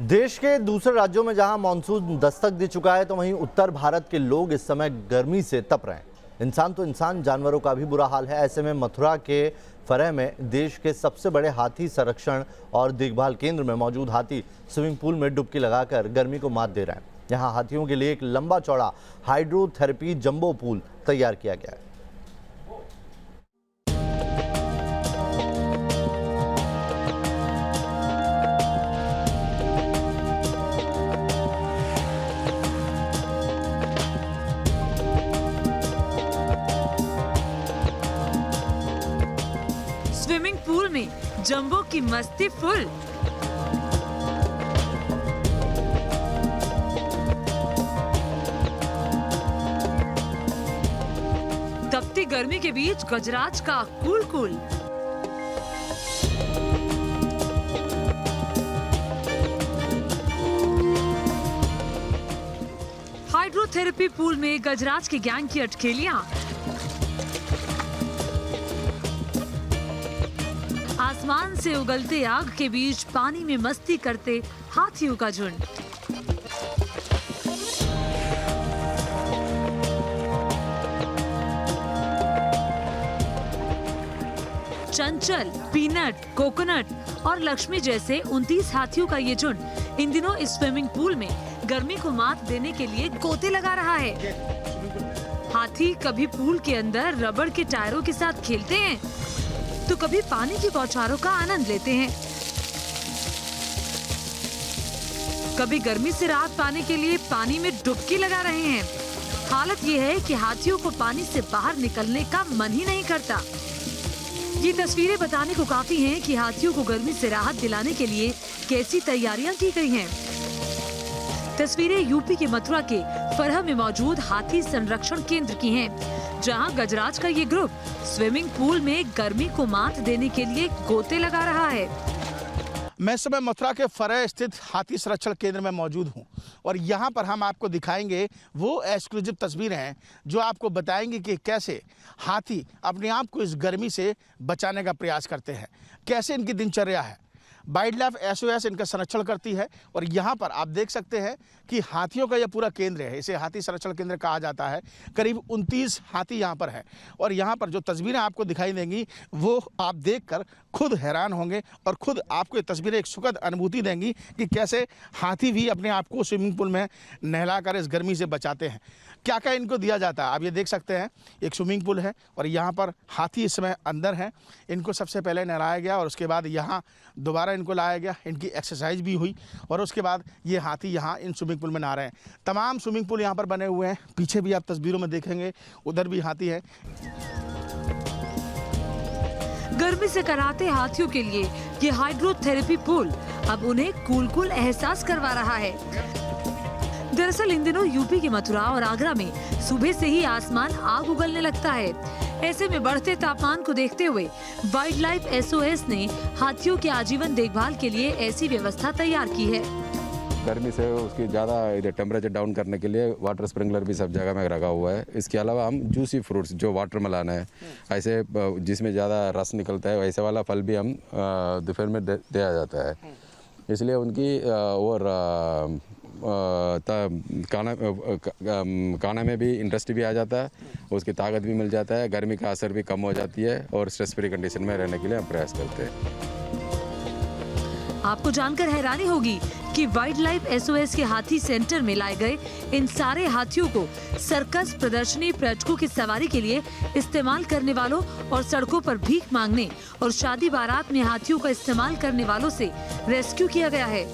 देश के दूसरे राज्यों में जहां मानसून दस्तक दे चुका है, तो वहीं उत्तर भारत के लोग इस समय गर्मी से तप रहे हैं। इंसान तो इंसान, जानवरों का भी बुरा हाल है। ऐसे में मथुरा के फरह में देश के सबसे बड़े हाथी संरक्षण और देखभाल केंद्र में मौजूद हाथी स्विमिंग पूल में डुबकी लगाकर गर्मी को मात दे रहे हैं। यहाँ हाथियों के लिए एक लंबा चौड़ा हाइड्रोथेरेपी जंबो पूल तैयार किया गया है। स्विमिंग पूल में जंबो की मस्ती फुल। तपती गर्मी के बीच गजराज का कूल कूल। हाइड्रोथेरेपी पूल में गजराज की गैंग की अटखेलियां। आसमान से उगलते आग के बीच पानी में मस्ती करते हाथियों का झुंड। चंचल, पीनट, कोकोनट और लक्ष्मी जैसे 29 हाथियों का ये झुंड इन दिनों इस स्विमिंग पूल में गर्मी को मात देने के लिए गोते लगा रहा है। हाथी कभी पूल के अंदर रबड़ के टायरों के साथ खेलते हैं, तो कभी पानी की बौछारों का आनंद लेते हैं। कभी गर्मी से राहत पाने के लिए पानी में डुबकी लगा रहे हैं। हालत ये है कि हाथियों को पानी से बाहर निकलने का मन ही नहीं करता। ये तस्वीरें बताने को काफी हैं कि हाथियों को गर्मी से राहत दिलाने के लिए कैसी तैयारियां की गई हैं। तस्वीरें यूपी के मथुरा के फरह में मौजूद हाथी संरक्षण केंद्र की हैं, जहां गजराज का ये ग्रुप स्विमिंग पूल में गर्मी को मात देने के लिए गोते लगा रहा है। मैं इस समय मथुरा के फरह स्थित हाथी संरक्षण केंद्र में मौजूद हूं और यहां पर हम आपको दिखाएंगे वो एक्सक्लूसिव तस्वीरें हैं जो आपको बताएंगे कि कैसे हाथी अपने आप को इस गर्मी से बचाने का प्रयास करते हैं, कैसे इनकी दिनचर्या है। वाइल्ड लाइफ SOS इनका संरक्षण करती है और यहाँ पर आप देख सकते हैं कि हाथियों का यह पूरा केंद्र है। इसे हाथी संरक्षण केंद्र कहा जाता है। करीब 29 हाथी यहाँ पर हैं और यहाँ पर जो तस्वीरें आपको दिखाई देंगी वो आप देखकर खुद हैरान होंगे और खुद आपको ये तस्वीरें एक सुखद अनुभूति देंगी कि कैसे हाथी भी अपने आप को स्विमिंग पूल में नहलाकर इस गर्मी से बचाते हैं। क्या क्या इनको दिया जाता है आप ये देख सकते हैं। एक स्विमिंग पूल है और यहाँ पर हाथी इस समय अंदर हैं। इनको सबसे पहले नहलाया गया और उसके बाद यहाँ दोबारा इनको लाया गया, इनकी एक्सरसाइज भी हुई और उसके बाद ये हाथी यहाँ इन स्विमिंग पूल में नहा रहे हैं। तमाम स्विमिंग पूल यहाँ पर बने हुए हैं। पीछे भी आप तस्वीरों में देखेंगे, उधर भी हाथी है। गर्मी से कराते हाथियों के लिए ये हाइड्रोथेरेपी पूल अब उन्हें कूल एहसास करवा रहा है। दरअसल इन दिनों यूपी के मथुरा और आगरा में सुबह से ही आसमान आग उगलने लगता है। ऐसे में बढ़ते तापमान को देखते हुए वाइल्ड लाइफ SOS ने हाथियों के आजीवन देखभाल के लिए ऐसी व्यवस्था तैयार की है। गर्मी से उसकी ज़्यादा इधर टेम्परेचर डाउन करने के लिए वाटर स्प्रिंकलर भी सब जगह में रखा हुआ है। इसके अलावा हम जूसी फ्रूट्स जो वाटरमेलन है, ऐसे जिसमें ज़्यादा रस निकलता है, वैसे वाला फल भी हम दोपहर में दिया जाता है। इसलिए उनकी और खाना में भी इंटरेस्ट भी आ जाता है, उसकी ताकत भी मिल जाता है, गर्मी का असर भी कम हो जाती है और स्ट्रेस फ्री कंडीशन में रहने के लिए हम प्रयास करते हैं। आपको जानकर हैरानी होगी कि वाइल्ड लाइफ SOS के हाथी सेंटर में लाए गए इन सारे हाथियों को सर्कस, प्रदर्शनी, पर्यटकों की सवारी के लिए इस्तेमाल करने वालों और सड़कों पर भीख मांगने और शादी बारात में हाथियों का इस्तेमाल करने वालों से रेस्क्यू किया गया है।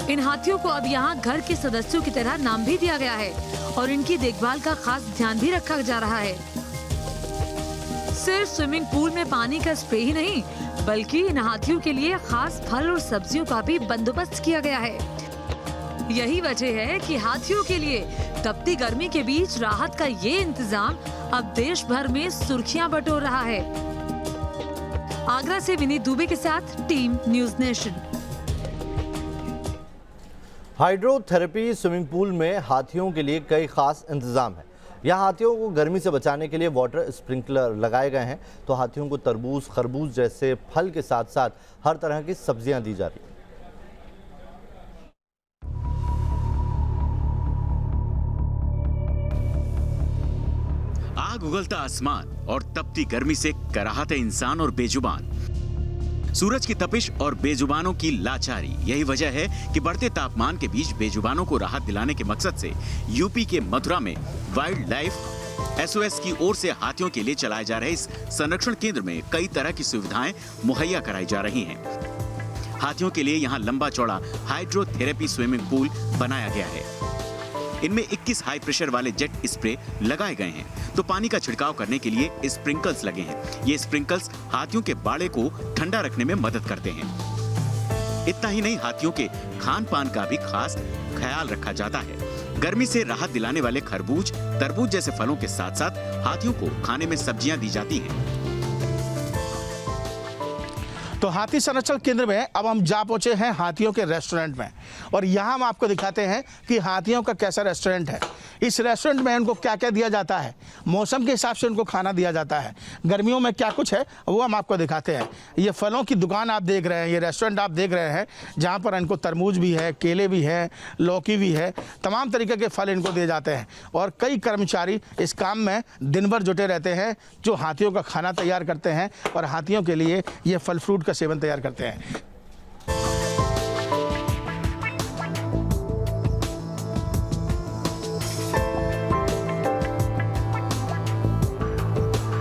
इन हाथियों को अब यहाँ घर के सदस्यों की तरह नाम भी दिया गया है और इनकी देखभाल का खास ध्यान भी रखा जा रहा है। सिर्फ स्विमिंग पूल में पानी का स्प्रे ही नहीं, बल्कि इन हाथियों के लिए खास फल और सब्जियों का भी बंदोबस्त किया गया है। यही वजह है कि हाथियों के लिए तपती गर्मी के बीच राहत का ये इंतजाम अब देश भर में सुर्खियां बटोर रहा है। आगरा से विनीत दुबे के साथ team news nation. Hydrotherapy swimming pool में हाथियों के लिए कई खास इंतजाम है। यहाँ हाथियों को गर्मी से बचाने के लिए वाटर स्प्रिंकलर लगाए गए हैं, तो हाथियों को तरबूज, खरबूज जैसे फल के साथ साथ हर तरह की सब्जियां दी जा रही हैं। आग उगलता आसमान और तपती गर्मी से कराहते इंसान और बेजुबान। सूरज की तपिश और बेजुबानों की लाचारी, यही वजह है कि बढ़ते तापमान के बीच बेजुबानों को राहत दिलाने के मकसद से यूपी के मथुरा में वाइल्ड लाइफ एसओएस की ओर से हाथियों के लिए चलाए जा रहे इस संरक्षण केंद्र में कई तरह की सुविधाएं मुहैया कराई जा रही हैं। हाथियों के लिए यहाँ लंबा चौड़ा हाइड्रोथेरेपी स्विमिंग पूल बनाया गया है। इनमें 21 हाई प्रेशर वाले जेट स्प्रे लगाए गए हैं, तो पानी का छिड़काव करने के लिए स्प्रिंकल्स लगे हैं। ये स्प्रिंकल्स हाथियों के बाड़े को ठंडा रखने में मदद करते हैं। इतना ही नहीं, हाथियों के खान पान का भी खास ख्याल रखा जाता है। गर्मी से राहत दिलाने वाले खरबूज, तरबूज जैसे फलों के साथ साथ हाथियों को खाने में सब्जियां दी जाती हैं। तो हाथी संरक्षण केंद्र में अब हम जा पहुंचे हैं हाथियों के रेस्टोरेंट में, और यहाँ हम आपको दिखाते हैं कि हाथियों का कैसा रेस्टोरेंट है। इस रेस्टोरेंट में इनको क्या क्या दिया जाता है, मौसम के हिसाब से इनको खाना दिया जाता है। गर्मियों में क्या कुछ है वो हम आपको दिखाते हैं। ये फलों की दुकान आप देख रहे हैं, ये रेस्टोरेंट आप देख रहे हैं, जहाँ पर इनको तरबूज भी है, केले भी है, लौकी भी है, तमाम तरीके के फल इनको दिए जाते हैं। और कई कर्मचारी इस काम में दिन भर जुटे रहते हैं, जो हाथियों का खाना तैयार करते हैं और हाथियों के लिए ये फल फ्रूट का सेवन तैयार करते हैं।